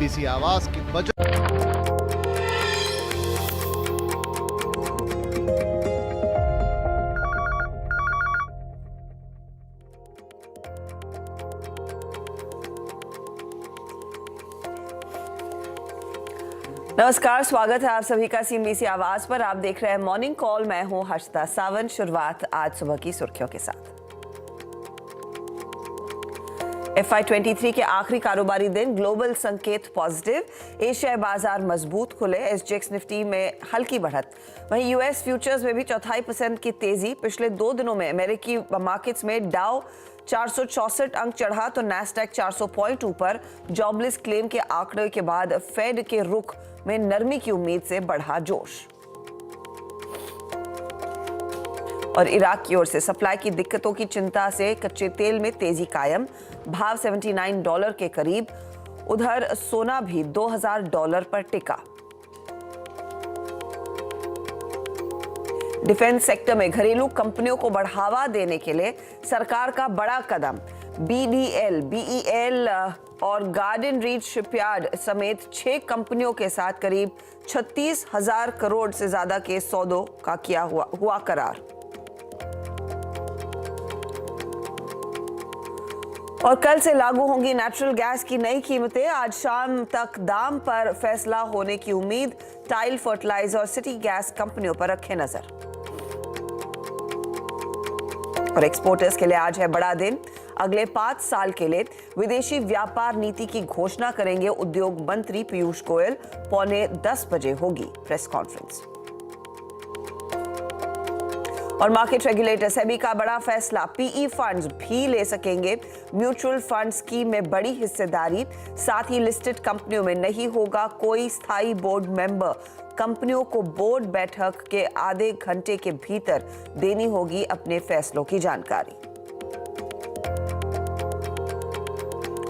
CNBC आवाज की budget. नमस्कार, स्वागत है आप सभी का CNBC आवाज पर। आप देख रहे हैं मॉर्निंग कॉल। मैं हूं हर्षिता सावंत। शुरुआत आज सुबह की सुर्खियों के साथ। FY23 के आखिरी कारोबारी दिन, ग्लोबल संकेत पॉजिटिव। एशियाई बाजार मजबूत खुले। SGX निफ्टी में हल्की बढ़त। वहीं US फ्यूचर्स में भी 0.25% की तेजी। पिछले 2 दिनों में अमेरिकी मार्केट्स में डाउ 464 अंक चढ़ा तो नैस्डैक 400 पॉइंट ऊपर। जॉबलेस क्लेम के आंकड़े के बाद फेड के रुख में नरमी की उम्मीद से बढ़ा जोश। और इराक की ओर से सप्लाई की दिक्कतों की चिंता से कच्चे तेल में तेजी कायम। भाव $79 के करीब। उधर सोना भी $2000 पर टिका। डिफेंस सेक्टर में घरेलू कंपनियों को बढ़ावा देने के लिए सरकार का बड़ा कदम। BDL, BEL और गार्डन रीच शिपयार्ड समेत 6 कंपनियों के साथ करीब 36,000 करोड़ से ज्यादा के सौदों का किया हुआ करार। और कल से लागू होंगी नेचुरल गैस की नई कीमतें। आज शाम तक दाम पर फैसला होने की उम्मीद। टाइल, फर्टिलाइजर और सिटी गैस कंपनियों पर रखें नजर। और एक्सपोर्टर्स के लिए आज है बड़ा दिन। अगले 5 साल के लिए विदेशी व्यापार नीति की घोषणा करेंगे उद्योग मंत्री पीयूष गोयल। 9:45 बजे होगी प्रेस कॉन्फ्रेंस। और मार्केट रेगुलेटर सेबी का बड़ा फैसला। PE फंड्स भी ले सकेंगे म्यूचुअल फंड स्कीम में बड़ी हिस्सेदारी। साथ ही लिस्टेड कंपनियों में नहीं होगा कोई स्थायी बोर्ड मेंबर। कंपनियों को बोर्ड बैठक के आधे घंटे के भीतर देनी होगी अपने फैसलों की जानकारी।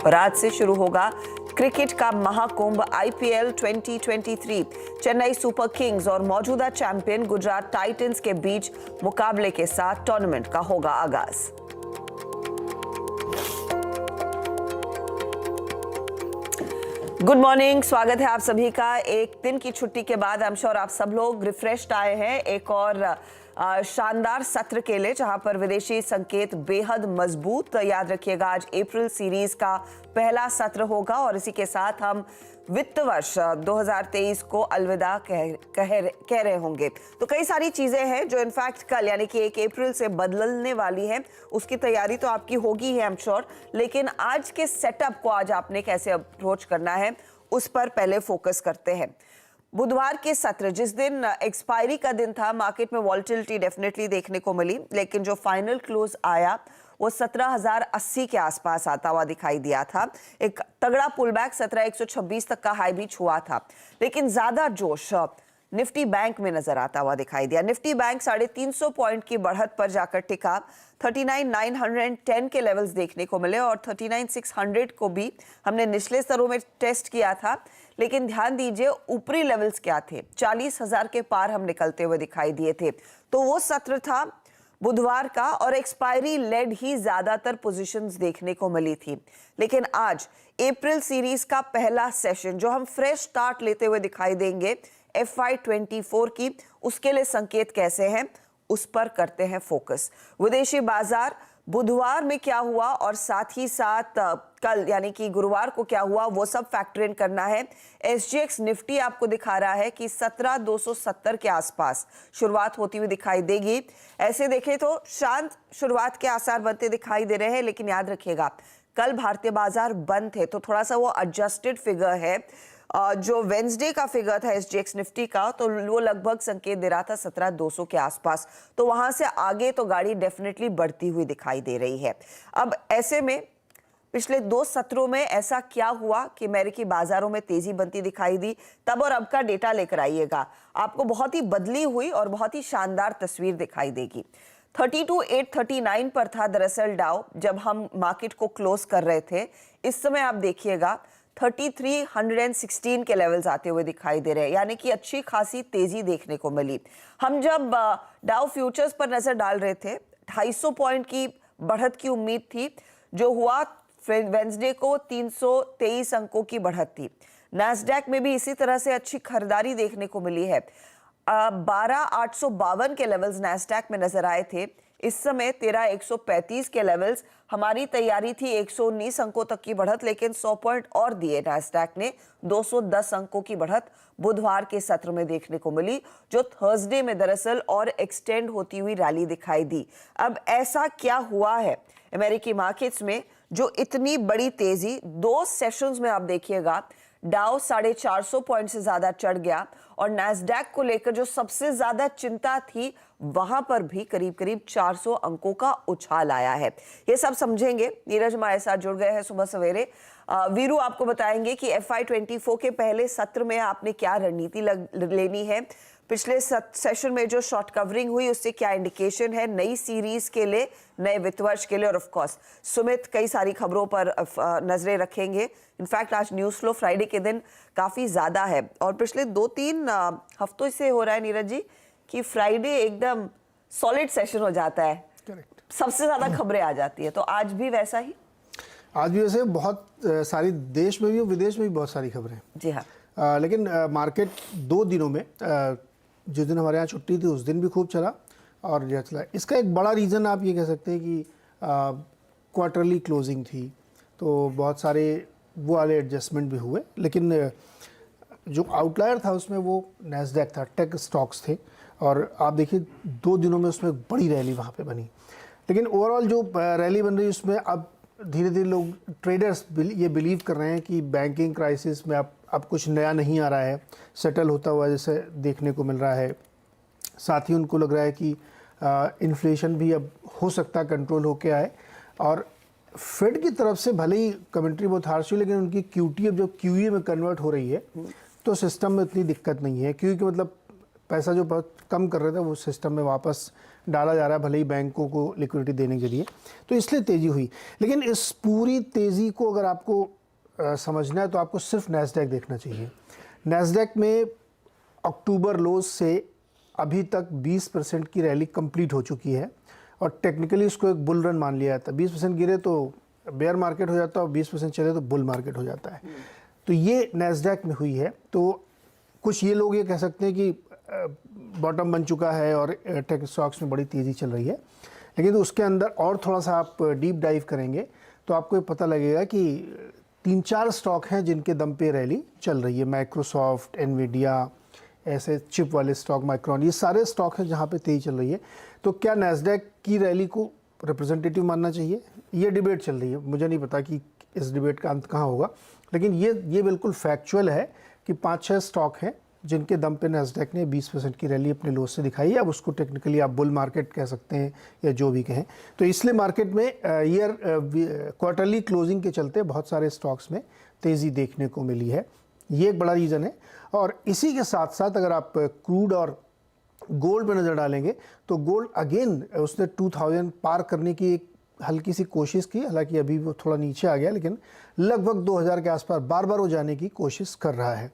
और आज से शुरू होगा क्रिकेट का Mahakumbh IPL 2023। Chennai super Kings और मौजूदा चैंपियन गुजरात टाइटंस के बीच मुकाबले के साथ टूर्नामेंट का होगा आगाज। गुड मॉर्निंग, स्वागत है आप सभी का। एक दिन की छुट्टी के बाद आई एम श्योर आप सब लोग रिफ्रेश्ड आए हैं एक और शानदार सत्र के लिए, जहां पर विदेशी संकेत बेहद मजबूत। याद रखिएगा, आज अप्रैल सीरीज का पहला सत्र होगा और इसी के साथ हम वित्त वर्ष 2023 को अलविदा कह रहे होंगे। तो कई सारी चीजें हैं जो इनफैक्ट कल यानी कि 1 अप्रैल से बदलने वाली हैं। उसकी तैयारी तो आपकी होगी ही आई एम श्योर, लेकिन आज के सेटअप को आज आपने कैसे अप्रोच करना है उस पर पहले फोकस करते हैं। बुधवार के सत्र, जिस दिन एक्सपायरी का दिन था, मार्केट में वॉलेटिलिटी डेफिनेटली देखने को मिली, लेकिन जो फाइनल क्लोज आया वो 17,080 के आसपास आता हुआ दिखाई दिया था। एक तगड़ा पुलबैक 17,126 तक का हाई भी छुआ था, लेकिन ज्यादा जोश निफ्टी बैंक में नजर आता हुआ दिखाई दिया। निफ्टी बैंक 350 पॉइंट की बढ़त पर जाकर टिका। 39,910 के लेवल्स देखने को मिले और 39,600 को भी हमने निचले स्तरों में टेस्ट किया था, लेकिन ध्यान दीजिए ऊपरी लेवल्स क्या थे। 40,000 के पार हम निकलते हुए दिखाई दिए थे। तो वो सत्र था बुधवार का और एक्सपायरी लेड ही ज्यादातर पोजीशंस देखने को मिली थी। लेकिन आज अप्रैल सीरीज का पहला सेशन जो हम फ्रेश स्टार्ट लेते हुए दिखाई देंगे FY24 की, उसके लिए संकेत कैसे हैं उस पर करते हैं फोकस। विदेशी बाजार बुधवार में क्या हुआ और साथ ही साथ कल यानी कि गुरुवार को क्या हुआ वो सब फैक्टर इन करना है। SGX निफ्टी आपको दिखा रहा है कि 17,270 के आसपास शुरुआत होती हुई दिखाई देगी। ऐसे देखें तो शांत शुरुआत के आसार बनते दिखाई दे रहे हैं, लेकिन याद रखिएगा कल भारतीय बाजार बंद थे तो थोड़ा सा वो एडजस्टेड फिगर है। जो वेंसडे का फिगर था SGX निफ्टी का, तो वो लगभग संकेत दे रहा था 17,200 के आसपास। तो वहां से आगे तो गाड़ी डेफिनेटली बढ़ती हुई दिखाई दे रही है। अब ऐसे में पिछले 2 सत्रों में ऐसा क्या हुआ कि अमेरिकी बाजारों में तेजी बनती दिखाई दी, तब और अब का डेटा लेकर आइएगा। आपको बहुत ही बदली हुई और बहुत ही शानदार तस्वीर दिखाई देगी। 32,839 पर था दरअसल डाउ जब हम मार्केट को क्लोज कर रहे थे। इस समय आप देखिएगा 3316 के लेवल्स आते हुए दिखाई दे रहे हैं, यानी कि अच्छी खासी तेजी देखने को मिली। हम जब डाउ फ्यूचर्स पर नजर डाल रहे थे 250 पॉइंट की बढ़त की उम्मीद थी, जो हुआ वेंसडे को 323 अंकों की बढ़त थी। नैस्डैक में भी इसी तरह से अच्छी खरीदारी देखने को मिली है। 12,852 के लेवल्स नैस्डैक में नजर आए थे। इस समय 13,135 के लेवल्स। हमारी तैयारी थी 119 अंकों तक की बढ़त, लेकिन 100 पॉइंट और दिए नैस्डैक ने। 210 अंकों की बढ़त बुधवार के सत्र में देखने को मिली, जो थर्सडे में दरअसल और एक्सटेंड होती हुई रैली दिखाई दी। अब ऐसा क्या हुआ है अमेरिकी मार्केट्स में जो इतनी बड़ी तेजी? 2 सेशंस में आप देखिएगा, डाउ 450 पॉइंट से ज्यादा चढ़ गया और नैस्डैक को लेकर जो सबसे ज्यादा चिंता थी वहां पर भी करीब करीब 400 अंकों का उछाल आया है। ये सब समझेंगे। नीरज हमारे साथ जुड़ गए हैं सुबह सवेरे। वीरू आपको बताएंगे कि FY24 के पहले सत्र में आपने क्या रणनीति लेनी है, पिछले सेशन में जो शॉर्ट कवरिंग हुई उससे क्या इंडिकेशन है नई सीरीज के लिए, नए वित्त वर्ष के लिए, और ऑफ कोर्स सुमित कई सारी खबरों पर नजरें रखेंगे। इनफैक्ट आज न्यूज फ्लो फ्राइडे के दिन काफी ज्यादा है और पिछले 2-3 हफ्तों से हो रहा है नीरज जी कि फ्राइडे एकदम सॉलिड सेशन हो जाता है। करेक्ट। सबसे ज्यादा खबरें आ जाती है, तो आज भी वैसा ही? आज भी वैसे बहुत सारी देश में भी और विदेश में भी बहुत सारी खबरें। जी हाँ। लेकिन मार्केट 2 दिनों में जिस दिन हमारे यहाँ छुट्टी थी उस दिन भी खूब चला और यह चला। इसका एक बड़ा रीज़न आप ये कह सकते हैं कि क्वार्टरली क्लोजिंग थी, तो बहुत सारे वो वाले एडजस्टमेंट भी हुए, लेकिन जो आउटलायर था उसमें वो नैस्डैक था, टेक स्टॉक्स थे और आप देखिए 2 दिनों में उसमें बड़ी रैली वहाँ पे बनी। लेकिन ओवरऑल जो रैली बन रही है उसमें अब धीरे धीरे लोग ट्रेडर्स ये बिलीव कर रहे हैं कि बैंकिंग क्राइसिस में अब कुछ नया नहीं आ रहा है, सेटल होता हुआ जैसे देखने को मिल रहा है। साथ ही उनको लग रहा है कि इन्फ्लेशन भी अब हो सकता है कंट्रोल होके आए और फेड की तरफ से भले ही कमेंट्री बहुत हार्श हुई, लेकिन उनकी क्यूटी अब जो क्यूई में कन्वर्ट हो रही है तो सिस्टम में इतनी दिक्कत नहीं है, क्योंकि मतलब पैसा जो बहुत कम कर रहे थे वो सिस्टम में वापस डाला जा रहा है, भले ही बैंकों को लिक्विडिटी देने के लिए, तो इसलिए तेज़ी हुई। लेकिन इस पूरी तेज़ी को अगर आपको समझना है तो आपको सिर्फ नैस्डैक देखना चाहिए। नैस्डैक में अक्टूबर लोज से अभी तक 20% की रैली कंप्लीट हो चुकी है और टेक्निकली इसको एक बुल रन मान लिया जाता है। 20% गिरे तो बेयर मार्केट हो जाता है और 20% चले तो बुल मार्केट हो जाता है। तो ये नैस्डैक में हुई है। तो कुछ ये लोग ये कह सकते हैं कि बॉटम बन चुका है और टेक स्टॉक्स में बड़ी तेज़ी चल रही है, लेकिन तो उसके अंदर और थोड़ा सा आप डीप डाइव करेंगे तो आपको ये पता लगेगा कि 3-4 स्टॉक हैं जिनके दम पे रैली चल रही है। माइक्रोसॉफ्ट, एनवीडिया, ऐसे चिप वाले स्टॉक, माइक्रॉन, ये सारे स्टॉक हैं जहाँ पे तेज़ी चल रही है। तो क्या नैस्डैक की रैली को रिप्रेजेंटेटिव मानना चाहिए? ये डिबेट चल रही है, मुझे नहीं पता कि इस डिबेट का अंत कहाँ होगा, लेकिन ये बिल्कुल फैक्चुअल है कि 5-6 स्टॉक हैं जिनके दम पे नैस्डैक ने 20% की रैली अपने लो से दिखाई है। अब उसको टेक्निकली आप बुल मार्केट कह सकते हैं या जो भी कहें। तो इसलिए मार्केट में क्वार्टरली क्लोजिंग के चलते बहुत सारे स्टॉक्स में तेज़ी देखने को मिली है, ये एक बड़ा रीज़न है। और इसी के साथ साथ अगर आप क्रूड और गोल्ड पर नज़र डालेंगे तो गोल्ड अगेन उसने 2000 पार करने की एक हल्की सी कोशिश की, हालांकि अभी वो थोड़ा नीचे आ गया, लेकिन लगभग 2000 के आसपास बार बार वो जाने की कोशिश कर रहा है।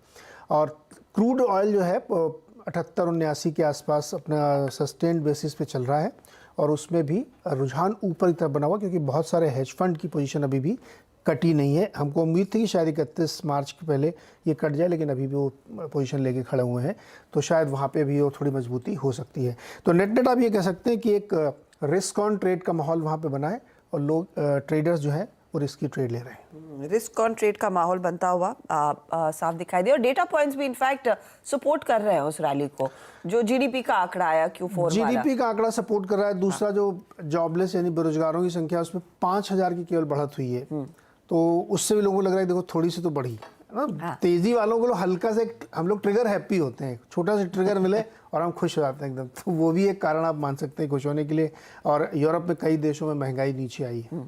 और क्रूड ऑयल जो है 78-79 के आसपास अपना सस्टेन्ड बेसिस पे चल रहा है और उसमें भी रुझान ऊपर की तरफ बना हुआ, क्योंकि बहुत सारे हेज फंड की पोजीशन अभी भी कटी नहीं है। हमको उम्मीद थी कि शायद 31 मार्च के पहले ये कट जाए, लेकिन अभी भी वो पोजीशन लेके खड़े हुए हैं, तो शायद वहाँ पे भी वो थोड़ी मजबूती हो सकती है। तो नेट आप ये कह सकते हैं कि एक रिस्क ऑन ट्रेड का माहौल वहाँ पे बना है और लोग ट्रेडर्स जो हैं वो रिस्की ट्रेड ले रहे हैं। रिस्क ऑन ट्रेड का माहौल बनता हुआ साफ दिखाई दे और डेटा पॉइंट्स भी इनफैक्ट सपोर्ट कर रहे हैं उस रैली को। जो जीडीपी का आंकड़ा आया Q4 जीडीपी का आंकड़ा सपोर्ट कर रहा है। दूसरा जो जॉबलेस यानी बेरोजगारों की संख्या उसमें 5000 की केवल बढ़त हुई है, तो उससे भी लोगों को लग रहा है देखो थोड़ी सी तो बढ़ी है ना। तेजी वालों को हल्का से हम लोग ट्रिगर हैप्पी होते हैं, छोटा सा ट्रिगर मिले और हम खुश हो जाते हैं एकदम, तो वो भी एक कारण आप मान सकते हैं खुश होने के लिए। और यूरोप में कई देशों में महंगाई नीचे आई है,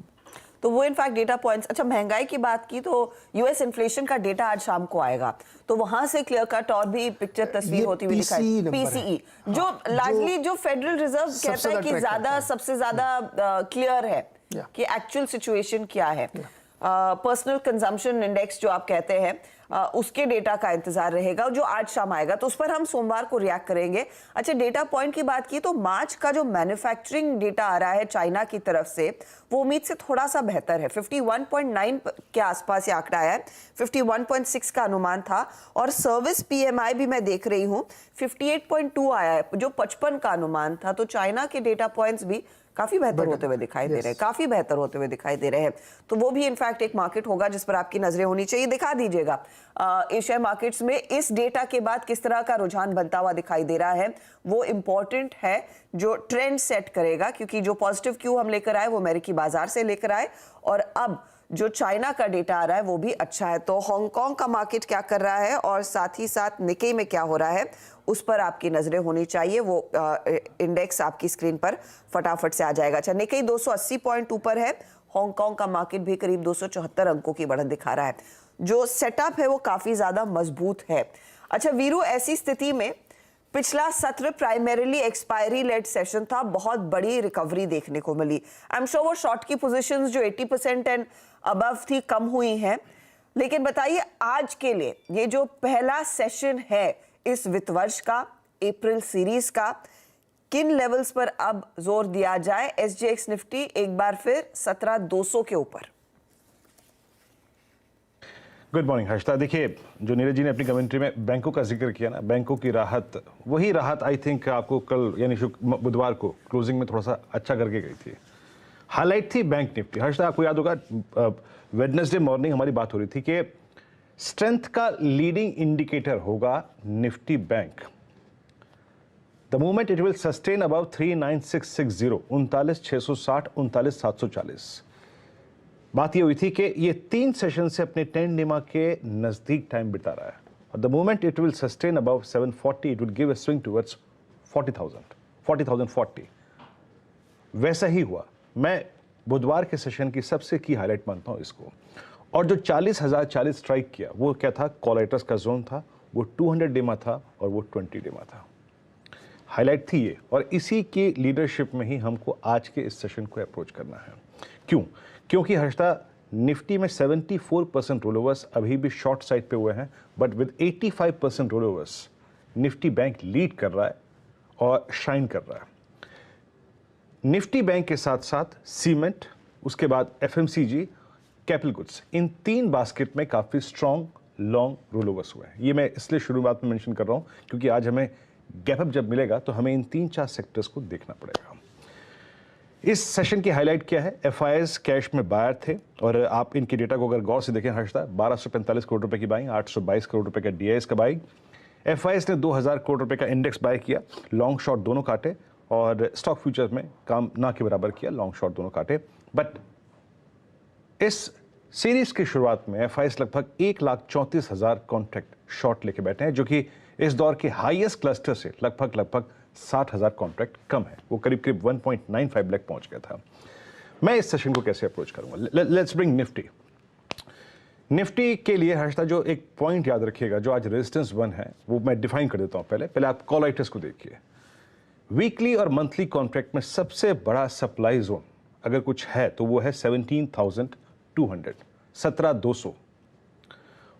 तो वो इनफैक्ट डेटा पॉइंट्स। अच्छा, महंगाई की बात की तो यूएस इन्फ्लेशन का डेटा आज शाम को आएगा, तो वहां से क्लियर कट और भी पिक्चर तस्वीर होती हुई दिखाई। पीसीई जो लार्जली जो फेडरल रिजर्व कहता है कि ज्यादा सबसे ज्यादा क्लियर है कि एक्चुअल सिचुएशन क्या है। पर्सनल कंजम्पशन इंडेक्स जो आप कहते हैं उसके डेटा का इंतजार रहेगा जो आज शाम आएगा, तो उस पर हम सोमवार को रिएक्ट करेंगे। अच्छा, डेटा पॉइंट की बात की तो मार्च का जो मैन्युफैक्चरिंग डेटा आ रहा है चाइना की तरफ से वो उम्मीद से थोड़ा सा बेहतर है। 51.9 के आसपास ये आंकड़ा आया है, 51.6 का अनुमान था। और सर्विस पीएमआई भी मैं देख रही हूं 58.2 आया है, जो 55 का अनुमान था। तो चाइना के डेटा पॉइंट्स भी काफी बेहतर होते हुए दिखाई दे रहे हैं, काफी बेहतर होते हुए दिखाई दे रहे हैं। तो वो भी इनफैक्ट एक मार्केट होगा जिस पर आपकी नजरें होनी चाहिए। दिखा दीजिएगा एशिया मार्केट्स में इस डेटा के बाद किस तरह का रुझान बनता हुआ दिखाई दे रहा है, वो इंपॉर्टेंट है, जो ट्रेंड सेट करेगा। क्योंकि जो पॉजिटिव क्यू हम लेकर आए वो अमेरिकी बाजार से लेकर आए, और अब जो चाइना का डेटा आ रहा है वो भी अच्छा है। तो हांगकांग का मार्केट क्या कर रहा है और साथ ही साथ निकेई में क्या हो रहा है, उस पर आपकी नजरें होनी चाहिए। वो इंडेक्स आपकी स्क्रीन पर फटाफट से आ जाएगा। अच्छा, निकेई 280 पॉइंट ऊपर है, हांगकांग का मार्केट भी करीब 274 अंकों की बढ़त दिखा रहा है। जो सेटअप है वो काफी ज्यादा मजबूत है। अच्छा वीरू, ऐसी स्थिति में पिछला सत्र प्राइमरीली एक्सपायरी लेड सेशन था, बहुत बड़ी रिकवरी देखने को मिली। आई एम श्योर वो शॉर्ट की पोजीशंस जो 80% एंड अबव थी कम हुई हैं, लेकिन बताइए आज के लिए ये जो पहला सेशन है इस वित्त वर्ष का, अप्रैल सीरीज का, किन लेवल्स पर अब जोर दिया जाए? एसजीएक्स निफ्टी एक बार फिर 17,200 के ऊपर। Good morning Harshita. देखिए, जो नीरज जी ने अपनी कमेंट्री में बैंकों का जिक्र किया ना, बैंकों की राहत, वही राहत आई थिंक आपको कल यानी बुधवार को क्लोजिंग में थोड़ा सा अच्छा करके गई थी। हाईलाइट थी बैंक निफ्टी। हर्षिता, आपको याद होगा वेडनेसडे मॉर्निंग हमारी बात हो रही थी कि स्ट्रेंथ का लीडिंग इंडिकेटर होगा Nifty bank. The moment it will sustain above 39660, 39,660, 39,740। बात ये हुई थी कि ये 3 सेशन से अपने टेंड निमा के नजदीक टाइम बिता रहा है, और the moment it will sustain above 740 it will give a swing towards 40,040। वैसा ही हुआ। मैं बुधवार के सेशन की सबसे की हाईलाइट मानता हूं इसको। और जो 40,040 स्ट्राइक किया वो क्या था? कॉलराइटर्स का जोन था, वो 200 डेमा था और वो 20 डेमा था। हाईलाइट थी ये, और इसी की लीडरशिप में ही हमको आज के इस सेशन को अप्रोच करना है। क्यों? क्योंकि हर्षिता, निफ्टी में 74% रोलोवर्स अभी भी शॉर्ट साइड पे हुए हैं, but with 85% rollovers Nifty bank lead कर रहा है और शाइन कर रहा है। निफ्टी बैंक के साथ साथ सीमेंट, उसके बाद एफएमसीजी, कैपिटल गुड्स, इन 3 बास्केट में काफी स्ट्रॉन्ग लॉन्ग रोलोवर्स हुए हैं। ये मैं इसलिए शुरुआत में मेंशन कर रहा हूं क्योंकि आज हमें गैप अप जब मिलेगा तो हमें इन 3-4 सेक्टर्स को देखना पड़ेगा। इस सेशन की हाईलाइट क्या है? एफआईएस कैश में बायर थे, और आप इनके डेटा को अगर गौर से देखें हर्षिता, 1245 करोड़ रुपए की बाइंग, 822 करोड़ रुपए का डीआईएस का बाइंग। एफआईएस ने 2000 करोड़ रुपए का इंडेक्स बाय किया, लॉन्ग शॉर्ट दोनों काटे, और स्टॉक फ्यूचर्स में काम ना के बराबर किया, लॉन्ग शॉर्ट दोनों काटे। बट इस सीरीज की शुरुआत में एफआईएस लगभग 1,34,000 कॉन्ट्रैक्ट शॉर्ट लेके बैठे हैं, जो कि इस दौर के हाईएस्ट क्लस्टर से लगभग 60,000 कॉन्ट्रैक्ट कम है। वो करीब 1.95 लाख पहुंच गया था। मैं इस सेशन को कैसे अप्रोच करूंगा? Let's bring Nifty. निफ्टी के लिए हर्षिता, जो एक पॉइंट याद रखिएगा, जो आज रेजिस्टेंस 1 है वो मैं डिफाइन कर देता हूं। पहले आप कॉलराइटर्स को देखिए। वीकली और मंथली कॉन्ट्रैक्ट में सबसे बड़ा सप्लाई जोन अगर कुछ है तो वो है 17,200, 17,200।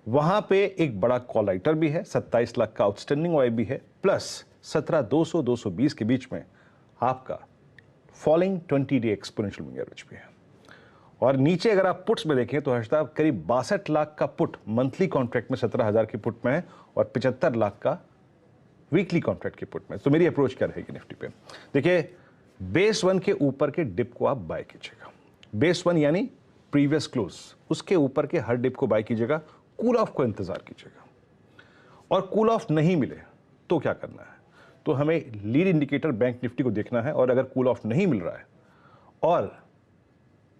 वहां पे एक बड़ा कॉल राइटर भी है, 27 लाख का आउटस्टैंडिंग वाई भी है, प्लस 17,200 220 के बीच में आपका फॉलिंग 20-डे एक्सपोनेंशियल मूविंग एवरेज भी है। और नीचे अगर आप पुट्स में देखें तो हर्षिता, करीब 62 लाख का पुट मंथली कॉन्ट्रैक्ट में 17,000 के पुट में है, और 75 लाख का वीकली कॉन्ट्रैक्ट के पुट में। तो मेरी अप्रोच क्या रहेगी निफ्टी पे? देखिए, बेस 1 के ऊपर के डिप को आप बाय कीजिएगा। बेस 1 यानी प्रीवियस क्लोज, उसके ऊपर के हर डिप को बाय कीजिएगा। कूल ऑफ को इंतजार कीजिएगा, और कूल ऑफ नहीं मिले तो क्या करना है? तो हमें लीड इंडिकेटर बैंक निफ्टी को देखना है, और अगर कूल ऑफ नहीं मिल रहा है और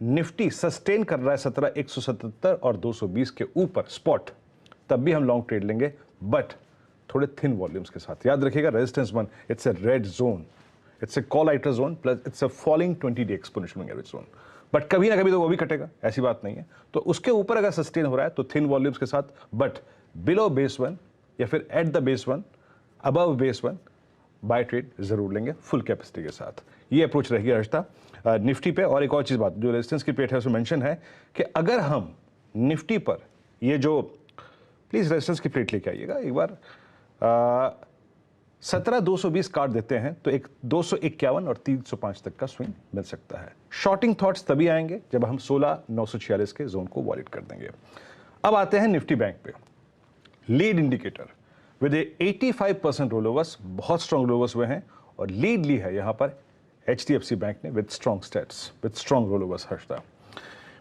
निफ्टी सस्टेन कर रहा है 17,177 और 220 के ऊपर स्पॉट, तब भी हम लॉन्ग ट्रेड लेंगे, बट थोड़े थिन वॉल्यूम्स के साथ। याद रखिएगा, resistance 1 it's a red zone, it's a call writer zone, plus it's a falling 20-डे exponential moving average zone. But कभी ना कभी तो वो भी कटेगा, ऐसी बात नहीं है। तो उसके ऊपर अगर सस्टेन हो रहा है तो थिन वॉल्यूम्स के साथ, बट बिलो बेस 1 या फिर at the base 1, above base 1 buy trade जरूर लेंगे फुल कैपेसिटी के साथ। ये अप्रोच रहेगी हर्षिता निफ्टी पे। और एक और चीज बात जो रेजिस्टेंस की पेट है उसमें मेंशन है कि अगर हम निफ्टी पर ये जो प्लीज़ रेजिस्टेंस की प्लेट लेके आइएगा एक बार। 17,220 काट देते हैं तो एक 251 और 305 तक का स्विंग मिल सकता है। शॉर्टिंग थॉट्स तभी आएंगे जब हम 16,946 के जोन को वॉलिड कर देंगे। अब आते हैं निफ्टी बैंक पे। लीड इंडिकेटर विद 85% रोलोवर्स, बहुत स्ट्रॉन्ग रोलोवर्स हुए हैं और लीड ली है यहां पर HDFC बैंक ने with strong states, with strong rollovers. Harshada,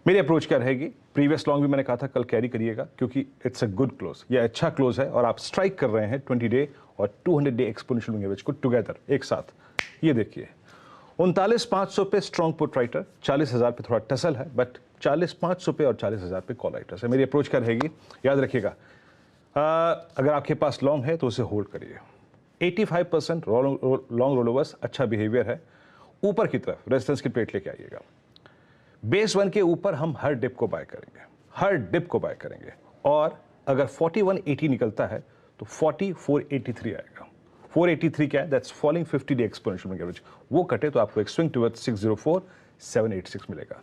मेरी अप्रोच क्या रहेगी? प्रीवियस लॉन्ग भी मैंने कहा था कल कैरी करिएगा क्योंकि इट्स अ गुड क्लोज, ये अच्छा क्लोज है और आप स्ट्राइक कर रहे हैं 20 डे और 200 डे एक्सपोनेंशियल मूविंग एवरेज को टुगेदर एक साथ। ये देखिए 39,500 पे स्ट्रॉन्ग पुट राइटर, 40,000 पे थोड़ा टसल है, बट 40,500 पे और 40,000 पे कॉल राइटर्स है। मेरी अप्रोच क्या रहेगी? याद रखिएगा, अगर आपके पास लॉन्ग है तो उसे होल्ड करिए। 85% लॉन्ग रोलोवर्स, अच्छा बिहेवियर है। ऊपर की तरफ रेजिस्टेंस की प्लेट लेके आइएगा। बेस 1 के ऊपर हम हर डिप को बाय करेंगे, हर डिप को बाय करेंगे और अगर 4180 निकलता है तो 4483 आएगा। 483 क्या है? That's falling 50 day exponential moving average. वो कटे तो आपको एक स्विंग टुवर्ड्स 604,786 मिलेगा।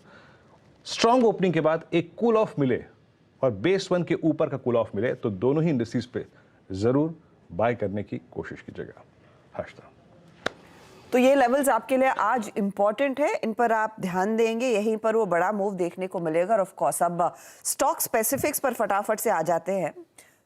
स्ट्रॉन्ग ओपनिंग के बाद एक कूल ऑफ मिले और बेस 1 के ऊपर का कूल ऑफ मिले तो दोनों ही इंडस्ट्रीज पे जरूर बाय करने की कोशिश कीजिएगा। हर्षदा, तो ये लेवल्स आपके लिए आज इंपॉर्टेंट है, इन पर आप ध्यान देंगे, यहीं पर वो बड़ा मूव देखने को मिलेगा। और ऑफ कोर्स अब स्टॉक स्पेसिफिक्स पर फटाफट से आ जाते हैं।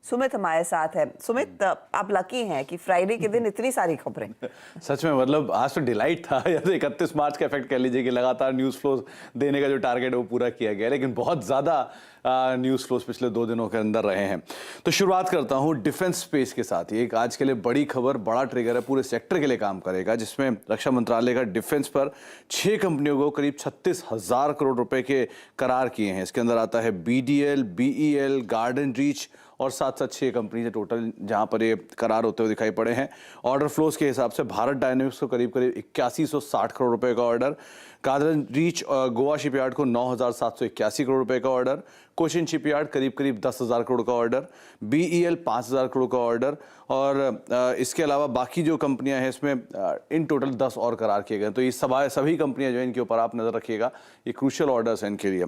सुमित हमारे साथ है। सुमित, आप लकी हैं कि फ्राइडे के दिन इतनी सारी खबरें। सच में, मतलब आज तो डिलाइट था। या तो 31 मार्च का इफेक्ट कह लीजिए कि लगातार न्यूज़ फ्लो देने का जो टारगेट है वो पूरा किया गया, लेकिन बहुत ज़्यादा न्यूज़ फ्लोज पिछले 2 दिनों के अंदर रहे हैं। तो शुरुआत करता हूं डिफेंस स्पेस के साथ। एक आज के लिए बड़ी खबर, बड़ा ट्रिगर है, पूरे सेक्टर के लिए काम करेगा, जिसमें रक्षा मंत्रालय का डिफेंस पर 6 कंपनियों को करीब 36,000 करोड़ रुपए के करार किए हैं। इसके अंदर आता है BDL, BEL, गार्डन रीच और साथ साथ 6 कंपनी से टोटल जहां पर ये करार होते हुए दिखाई पड़े हैं। ऑर्डर फ्लोज के हिसाब से भारत डायनेमिक्स को करीब 8160 करोड़ रुपए का order, garden reach Goa shipyard को 9,781 करोड़ रुपए का ऑर्डर, कोचिन शिपयार्ड करीब 10,000 करोड़ का ऑर्डर, BEL 5,000 करोड़ का ऑर्डर और इसके अलावा बाकी जो कंपनियां हैं इसमें इन टोटल 10 और करार किए गए। तो ये सभी कंपनियां जो है इनके ऊपर आप नजर रखिएगा, ये क्रूशियल ऑर्डर्स हैं इनके लिए।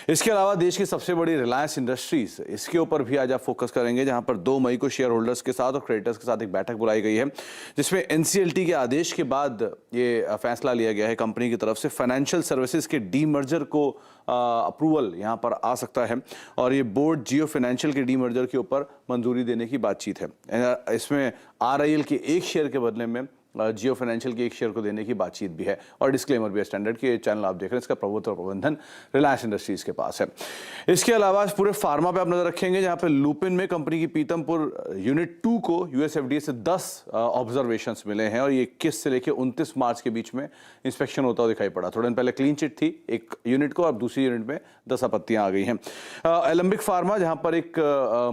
इसके अलावा देश की सबसे बड़ी रिलायंस इंडस्ट्रीज, इसके ऊपर भी आज आप फोकस करेंगे, जहां पर 2 मई को शेयर होल्डर्स के साथ और क्रेडिटर्स के साथ एक बैठक बुलाई गई है, जिसमें NCLT के आदेश के बाद ये फैसला लिया गया है कंपनी की तरफ से फाइनेंशियल सर्विसेज के डीमर्जर को अप्रूवल यहां पर आ सकता है और ये बोर्ड जियो फाइनेंशियल के डीमर्जर के ऊपर मंजूरी देने की बातचीत है। इसमें RIL के 1 शेयर के बदले में जियो फाइनेंशियल के 1 शेयर को देने की बातचीत भी है और डिस्क्लेमर भी है स्टैंडर्ड की। चैनल आप देख रहे हैं, इसका प्रभुत्व और प्रबंधन रिलायंस इंडस्ट्रीज के पास है। इसके अलावा पूरे फार्मा पे आप नजर रखेंगे, जहां पे लुपिन में कंपनी की पीतमपुर यूनिट 2 को US FDA से 10 ऑब्जर्वेशंस मिले हैं और ये 21 से लेकर 29 मार्च के बीच में इंस्पेक्शन होता हुआ दिखाई पड़ा। थोड़े दिन पहले क्लीन चिट थी एक यूनिट को और दूसरी यूनिट में 10 आपत्तियां आ गई हैं। एलम्बिक फार्मा, जहां पर एक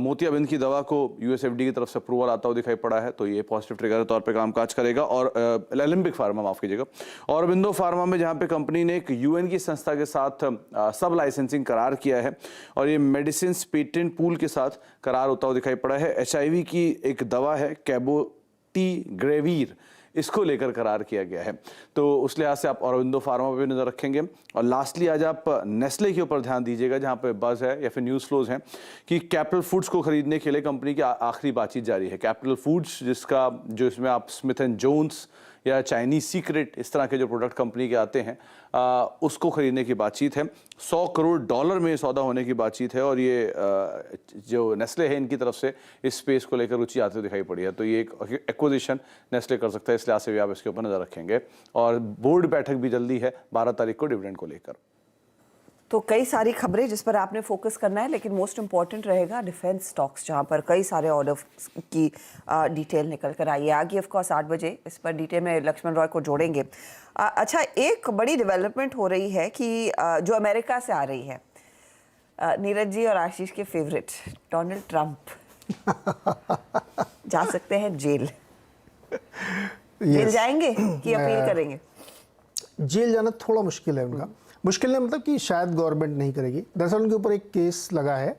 मोतियाबिंद की दवा को US FDA की तरफ से अप्रूवल आता हुआ दिखाई पड़ा है, तो ये पॉजिटिव ट्रिगर के तौर पर कामकाज करेगा। और एलम्बिक फार्मा, माफ कीजिएगा, और अरबिंदो फार्मा में जहां पे कंपनी ने एक UN की संस्था के साथ सब लाइसेंसिंग करार किया है और ये मेडिसिन पेटेंट पूल के साथ करार होता हुआ दिखाई पड़ा है। HIV की एक दवा है कैबोटिग्रेविर, इसको लेकर करार किया गया है, तो उस लिहाज से आप अरबिंदो फार्मा पे भी नजर रखेंगे। और लास्टली आज आप नेस्ले के ऊपर ध्यान दीजिएगा, जहां पे बज है या फिर न्यूज़ फ्लोज हैं कि कैपिटल फूड्स को खरीदने के लिए कंपनी की आखिरी बातचीत जारी है। कैपिटल फूड्स, जिसका जो इसमें आप स्मिथ एंड जोन्स या चाइनीज सीक्रेट इस तरह के जो प्रोडक्ट कंपनी के आते हैं उसको खरीदने की बातचीत है। $100 करोड़ में सौदा होने की बातचीत है और ये जो नेस्ले है इनकी तरफ से इस स्पेस को लेकर रुचि आती हुई दिखाई पड़ी है, तो ये एक एक्विजिशन नेस्ले कर सकता है, इस लिहाज से भी आप इसके ऊपर नजर रखेंगे। और बोर्ड बैठक भी जल्दी है 12 तारीख को डिविडेंड को लेकर। तो कई सारी खबरें जिस पर आपने फोकस करना है, लेकिन मोस्ट इंपॉर्टेंट रहेगा डिफेंस स्टॉक्स, जहां पर कई सारे ऑर्डर की डिटेल निकल कर आई है। आगे ऑफ कोर्स 8 बजे इस पर डिटेल में लक्ष्मण रॉय को जोड़ेंगे। अच्छा, एक बड़ी डेवलपमेंट हो रही है कि जो अमेरिका से आ रही है, नीरज जी और आशीष के फेवरेट डोनाल्ड ट्रंप जा सकते हैं जेल। जेल जाएंगे कि अपील करेंगे? जेल जाना थोड़ा मुश्किल है उनका। मुश्किल है मतलब कि शायद गवर्नमेंट नहीं करेगी। दरअसल उनके ऊपर एक केस लगा है,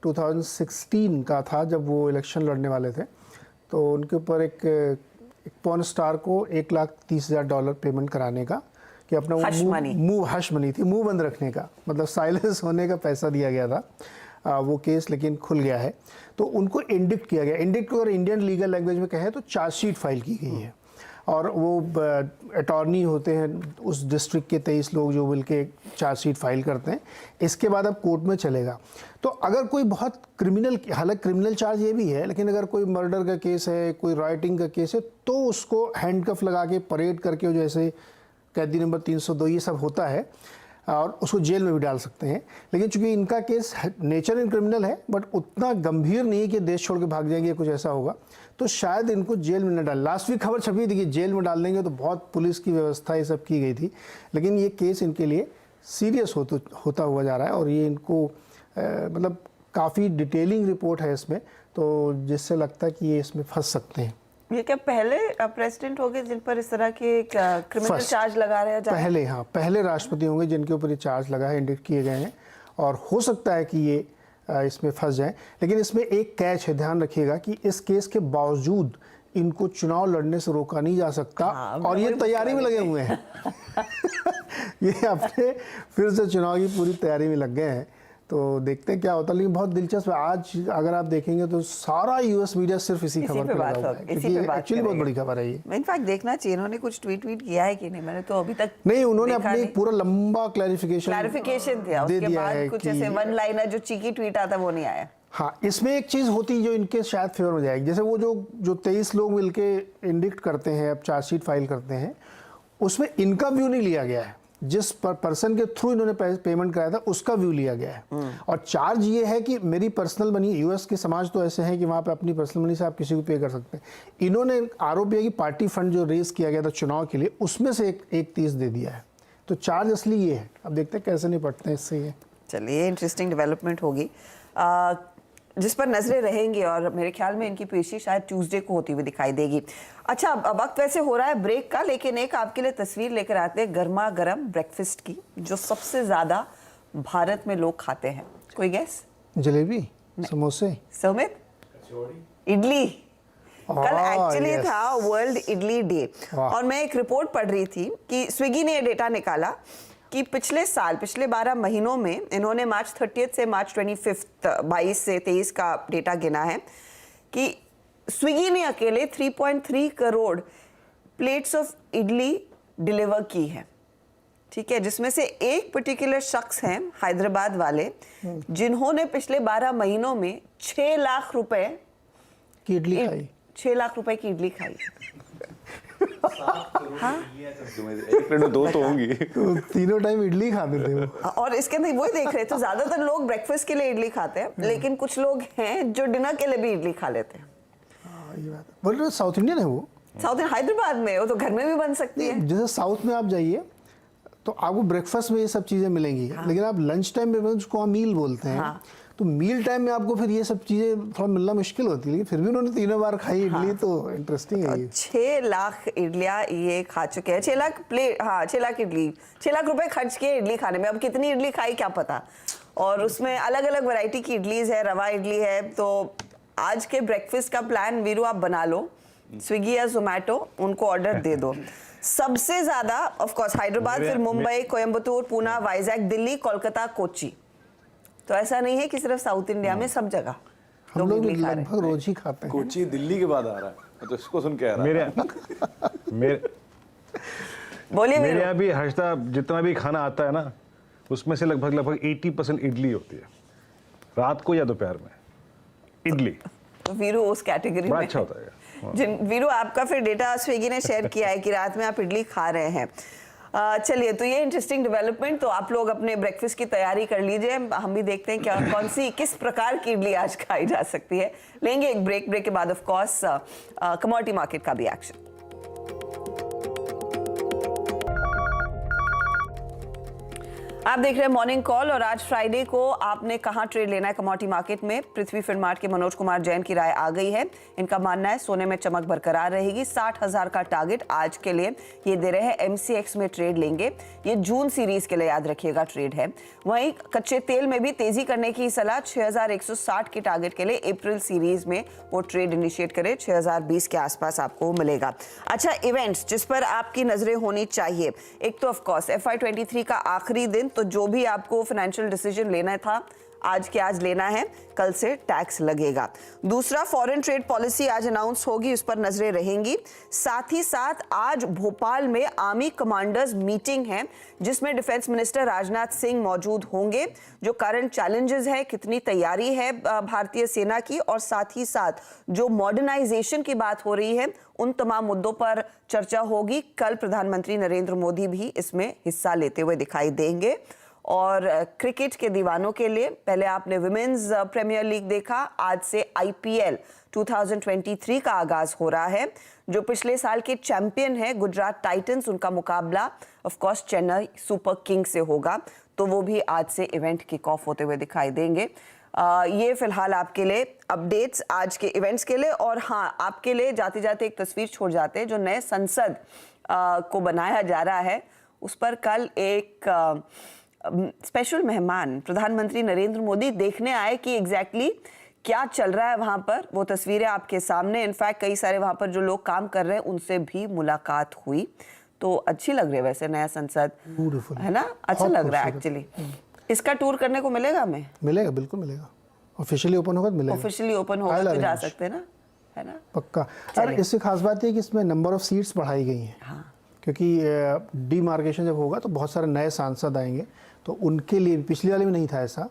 2016 का था, जब वो इलेक्शन लड़ने वाले थे, तो उनके ऊपर एक पॉर्न स्टार को $1,30,000 पेमेंट कराने का, कि अपना हश मुंह हश मनी थी, मुंह बंद रखने का, मतलब साइलेंस होने का पैसा दिया गया था। वो केस लेकिन खुल गया है। तो उनको इंडिक्ट किया गया। इंडिक्ट को अगर इंडियन लीगल लैंग्वेज में कहें तो चार्जशीट फाइल की गई है, और वो अटॉर्नी होते हैं उस डिस्ट्रिक्ट के 23 लोग जो मिलके चार्जशीट फाइल करते हैं। इसके बाद अब कोर्ट में चलेगा। तो अगर कोई बहुत क्रिमिनल, हालांकि क्रिमिनल चार्ज ये भी है, लेकिन अगर कोई मर्डर का केस है, कोई राइटिंग का केस है, तो उसको हैंडकफ लगा के परेड करके, जैसे कैदी नंबर 302 ये सब होता है, और उसको जेल में भी डाल सकते हैं। लेकिन चूंकि इनका केस नेचर इन क्रिमिनल है, बट उतना गंभीर नहीं है कि देश छोड़ के भाग जाएंगे, कुछ ऐसा होगा, तो शायद इनको जेल में न डाल। लास्ट वीक खबर छपी थी कि जेल में डाल देंगे, तो बहुत पुलिस की व्यवस्था ये सब की गई थी। लेकिन ये केस इनके लिए सीरियस होता हुआ जा रहा है, और ये इनको मतलब काफ़ी डिटेलिंग रिपोर्ट है इसमें, तो जिससे लगता है कि ये इसमें फंस सकते हैं। ये क्या पहले प्रेसिडेंट होंगे जिन पर इस तरह के क्रिमिनल चार्ज लगा रहे हैं? पहले, हाँ, पहले राष्ट्रपति होंगे जिनके ऊपर ये चार्ज लगा है, इंडिक्ट किए गए हैं, और हो सकता है कि ये इसमें फंस जाएं। लेकिन इसमें एक कैच है, ध्यान रखिएगा कि इस केस के बावजूद इनको चुनाव लड़ने से रोका नहीं जा सकता। और ये तैयारी में लगे हुए हैं ये अपने फिर से चुनाव की पूरी तैयारी में लग गए हैं। तो देखते हैं क्या होता है। लेकिन बहुत दिलचस्प है, आज अगर आप देखेंगे तो सारा यूएस मीडिया सिर्फ इसी खबर पे लगा हुआ है, क्योंकि एक्चुअली बहुत बड़ी खबर है ये। इनफैक्ट देखना चाहिए इन्होंने कुछ ट्वीट किया है कि नहीं, मैंने तो अभी तक नहीं। उन्होंने अपने पूरा लंबा क्लैरिफिकेशन दिया, उसके बाद कुछ ऐसे वन लाइनर जो चीकी ट्वीट आता वो नहीं आया। हाँ, इसमें एक चीज़ होती जो इनके शायद फेवर में जाएगी, जैसे वो जो 23 लोग मिलके इंडिक्ट करते हैं, अब चार्जशीट फाइल करते हैं, उसमें इनका व्यू नहीं लिया गया है। जिस पर्सन के थ्रू इन्होंने पेमेंट कराया था उसका व्यू लिया गया है। और चार्ज ये है कि मेरी पर्सनल मनी, यूएस के समाज तो ऐसे हैं कि वहाँ पे अपनी पर्सनल मनी से आप किसी को पे कर सकते हैं। इन्होंने आरोप है कि पार्टी फंड जो रेज किया गया था चुनाव के लिए, उसमें से एक 30 दे दिया है। तो चार्ज असली ये है। अब देखते हैं कैसे निपटते हैं इससे ये। चलिए, इंटरेस्टिंग डेवलपमेंट होगी जिस पर नजरें रहेंगी, और मेरे ख्याल में इनकी पेशी शायद ट्यूसडे को होती हुई दिखाई देगी। अच्छा, अब वक्त वैसे हो रहा है ब्रेक का, लेकिन एक आपके लिए तस्वीर लेकर आते हैं गर्मा गर्म ब्रेकफास्ट की, जो सबसे ज्यादा भारत में लोग खाते हैं। कोई गैस? जलेबी, समोसे, सुमित? इडली। कल एक्चुअली था वर्ल्ड इडली डे, और मैं एक रिपोर्ट पढ़ रही थी कि स्विगी ने ये डेटा निकाला कि पिछले 12 महीनों में इन्होंने मार्च 30 से मार्च 25 22 से 23 का डेटा गिना है कि स्विगी ने अकेले 3.3 crore plates of idli deliver की है। ठीक है, जिसमें से एक पर्टिकुलर शख्स हैं हैदराबाद वाले, जिन्होंने पिछले 12 महीनों में 6 लाख रुपए की इडली खाई। 6 लाख रुपए की इडली खाई। हाँ? एक प्लेट में 2 तो होंगी। तो तीनों टाइम इडली खाते थे वो। और इसके अंदर वही देख रहे, तो ज्यादातर लोग ब्रेकफास्ट के लिए इडली खाते हैं, लेकिन कुछ लोग हैं जो डिनर के लिए भी इडली खा लेते हैं। ये बात है। बोल रहे साउथ इंडियन है वो? साउथ इंडियन, हैदराबाद में, वो तो घर में भी बन सकती है। जैसे साउथ में आप जाइए तो आपको ब्रेकफास्ट में ये सब चीज़ें मिलेंगी। हाँ। लेकिन आप लंच टाइम में, उसको हम मील बोलते हैं। हाँ। तो मील टाइम में आपको फिर ये सब चीज़ें थोड़ा मिलना मुश्किल होती है, लेकिन फिर भी उन्होंने 3 बार खाई इडली। हाँ। तो इंटरेस्टिंग है ये। 6 लाख इडलियाँ ये खा चुके हैं। 6 लाख प्लेट, हाँ 6 लाख इडली, 6 लाख रुपए खर्च किए इडली खाने में। अब कितनी इडली खाई क्या पता। और उसमें अलग अलग वैरायटी की इडलीज है, रवा इडली है। तो आज के ब्रेकफास्ट का प्लान वीरू आप बना लो, स्विगी या जोमेटो, उनको ऑर्डर दे दो। सबसे ज्यादा ऑफ कोर्स हैदराबाद, फिर मुंबई, कोयम्बतूर, पुणे, वाइजैक, दिल्ली, कोलकाता, कोची। तो ऐसा नहीं है कि सिर्फ साउथ इंडिया में, सब जगह हम लोग लगभग रोज ही खाते हैं। कोची दिल्ली के बाद आ रहा है, तो इसको सुन के आ रहा है। बोलिए। मेरे यहाँ भी हर्षदा जितना भी खाना आता है ना, उसमें से लगभग 80% इडली होती है, रात को या दोपहर में इडली। तो वीरू उस कैटेगरी में अच्छा होता है। वीरू, आपका फिर डेटा स्विगी ने शेयर किया है कि रात में आप इडली खा रहे हैं। चलिए, तो ये इंटरेस्टिंग डेवलपमेंट। तो आप लोग अपने ब्रेकफास्ट की तैयारी कर लीजिए, हम भी देखते हैं क्या किस प्रकार की इडली आज खाई जा सकती है। लेंगे एक ब्रेक के बाद ऑफ कोर्स कमोडिटी मार्केट का भी एक्शन। आप देख रहे हैं मॉर्निंग कॉल, और आज फ्राइडे को आपने कहां ट्रेड लेना है कमोडिटी मार्केट में? पृथ्वी फिनमार्ट के मनोज कुमार जैन की राय आ गई है। इनका मानना है सोने में चमक बरकरार रहेगी। 60,000 का टारगेट आज के लिए ये दे रहे हैं। एमसीएक्स में ट्रेड लेंगे, ये जून सीरीज के लिए याद रखिएगा ट्रेड है। वहीं कच्चे तेल में भी तेजी करने की सलाह, 6,160 के टारगेट के लिए अप्रैल सीरीज में वो ट्रेड इनिशिएट करे, 6,020 के आसपास आपको मिलेगा। अच्छा, इवेंट्स जिस पर आपकी नजरें होनी चाहिए, एक तो ऑफकोर्स FY23 का आखिरी दिन, तो जो भी आपको फाइनेंशियल डिसीजन लेना था आज के आज लेना है, कल से टैक्स लगेगा। दूसरा, फॉरेन ट्रेड पॉलिसी आज अनाउंस होगी, उस पर नजरें रहेंगी। साथ ही साथ आज भोपाल में आर्मी कमांडर्स मीटिंग है, जिसमें डिफेंस मिनिस्टर राजनाथ सिंह मौजूद होंगे। जो करंट चैलेंजेस है, कितनी तैयारी है भारतीय सेना की, और साथ ही साथ जो मॉडर्नाइजेशन की बात हो रही है, उन तमाम मुद्दों पर चर्चा होगी। कल प्रधानमंत्री नरेंद्र मोदी भी इसमें हिस्सा लेते हुए दिखाई देंगे। और क्रिकेट के दीवानों के लिए, पहले आपने विमेन्स प्रीमियर लीग देखा, आज से आईपीएल 2023 का आगाज हो रहा है। जो पिछले साल के चैंपियन है गुजरात टाइटंस, उनका मुकाबला of course Chennai super Kings से होगा, तो वो भी आज से इवेंट किक ऑफ होते हुए दिखाई देंगे। ये फिलहाल आपके लिए अपडेट्स आज के इवेंट्स के लिए। और हाँ, आपके लिए जाते जाते एक तस्वीर छोड़ जाते हैं, जो नए संसद को बनाया जा रहा है, उस पर कल एक स्पेशल मेहमान प्रधानमंत्री नरेंद्र मोदी देखने आए कि एग्जैक्टली क्या चल रहा है वहां पर। वो तस्वीरें आपके सामने, इनफैक्ट कई सारे वहां पर जो लोग काम कर रहे हैं उनसे भी मुलाकात हुई, तो अच्छी लग रही है वैसे नया संसद, ब्यूटीफुल है ना, अच्छा लग रहा है एक्चुअली। इसका टूर करने को मिलेगा हमें? मिलेगा, बिल्कुल मिलेगा। ऑफिशियली ओपन होगा तो मिलेगा। ऑफिशियली ओपन होगा तो जा सकते हैं ना, है ना, पक्का। और इससे खास बात है कि इसमें नंबर ऑफ सीट्स बढ़ाई गई हैं। हाँ। क्योंकि डीमार्केशन जब होगा तो बहुत सारे नए सांसद आएंगे, तो उनके लिए पिछली वाले में नहीं था ऐसा,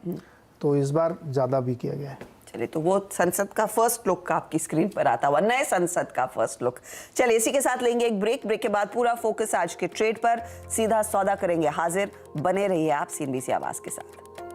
तो इस बार ज़्यादा भी किया गया है। चलिए, तो वो संसद का फर्स्ट लुक आपकी स्क्रीन पर आता हुआ, नए संसद का फर्स्ट लुक। चलिए, इसी के साथ लेंगे एक ब्रेक के बाद पूरा फोकस आज के ट्रेड पर, सीधा सौदा करेंगे हाजिर। बने रहिए आप CNBC आवाज के साथ।